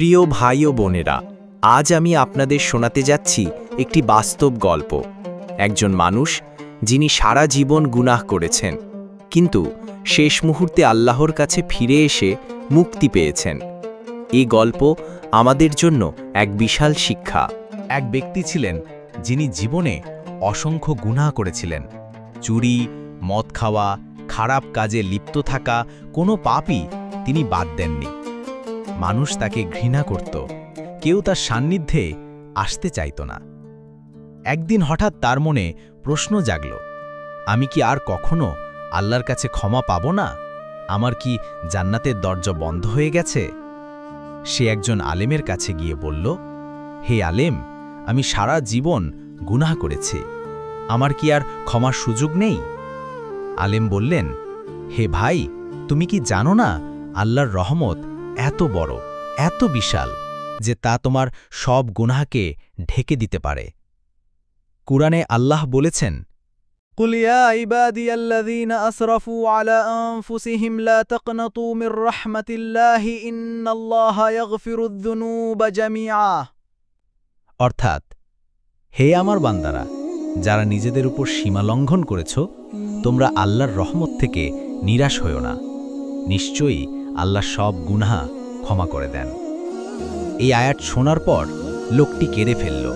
প্রিয় ভাই ও বোনেরা, আজ আমি আপনাদের শোনাতে যাচ্ছি একটি বাস্তব গল্প। একজন মানুষ যিনি সারা জীবন গুনাহ করেছেন, কিন্তু শেষ মুহূর্তে আল্লাহর কাছে ফিরে এসে মুক্তি পেয়েছেন। এই গল্প আমাদের জন্য এক বিশাল শিক্ষা। এক ব্যক্তি ছিলেন যিনি জীবনে অসংখ্য গুনাহ করেছিলেন। চুরি, মদ খাওয়া, খারাপ কাজে লিপ্ত থাকা কোনো পাপই তিনি বাদ দেননি। মানুষ তাকে ঘৃণা করত, কেউ তার সান্নিধ্যে আসতে চাইত না। একদিন হঠাৎ তার মনে প্রশ্ন জাগল, আমি কি আর কখনো আল্লাহর কাছে ক্ষমা পাব না? আমার কি জান্নাতের দরজা বন্ধ হয়ে গেছে? সে একজন আলেমের কাছে গিয়ে বলল, হে আলেম, আমি সারা জীবন গুনাহ করেছি, আমার কি আর ক্ষমার সুযোগ নেই? আলেম বললেন, হে ভাই, তুমি কি জানো না আল্লাহর রহমত এত বড়, এত বিশাল যে তা তোমার সব গুনাহকে ঢেকে দিতে পারে। কুরআনে আল্লাহ বলেছেন, قل يا عبادي الذين أسرفوا على أنفسهم لا تقنطوا من رحمة الله إن الله يغفر الذنوب جميعا। অর্থাৎ, হে আমার বান্দারা, যারা নিজেদের উপর সীমা লঙ্ঘন করেছ, তোমরা আল্লাহর রহমত থেকে নিরাশ হও না। নিশ্চয়ই আল্লাহ সব গুনাহ ক্ষমা করে দেন। এই আয়াত শোনার পর লোকটি কেঁদে ফেলল।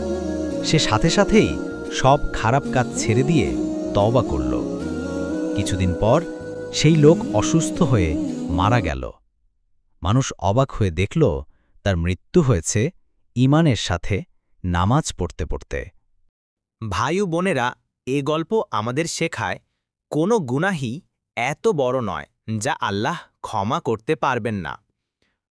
সে সাথে সাথেই সব খারাপ কাজ ছেড়ে দিয়ে তওবা করল। কিছুদিন পর সেই লোক অসুস্থ হয়ে মারা গেল। মানুষ অবাক হয়ে দেখল তার মৃত্যু হয়েছে ঈমানের সাথে নামাজ পড়তে পড়তে। ভাই ও বোনেরা, এ গল্প আমাদের শেখায় কোনো গুনাহই এত বড় নয় যা আল্লাহ ক্ষমা করতে পারবেন না।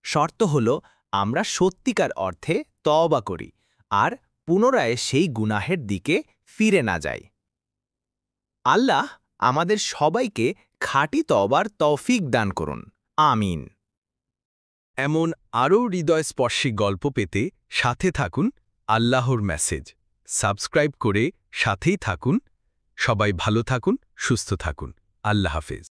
শর্ত হল আমরা সত্যিকার অর্থে তওবা করি আর পুনরায় সেই গুনাহের দিকে ফিরে না যাই। আল্লাহ আমাদের সবাইকে খাঁটি তওবার তৌফিক দান করুন। আমিন। এমন আরও হৃদয়স্পর্শী গল্প পেতে সাথে থাকুন আল্লাহর মেসেজ সাবস্ক্রাইব করে সাথেই থাকুন। সবাই ভালো থাকুন, সুস্থ থাকুন। আল্লাহ হাফেজ।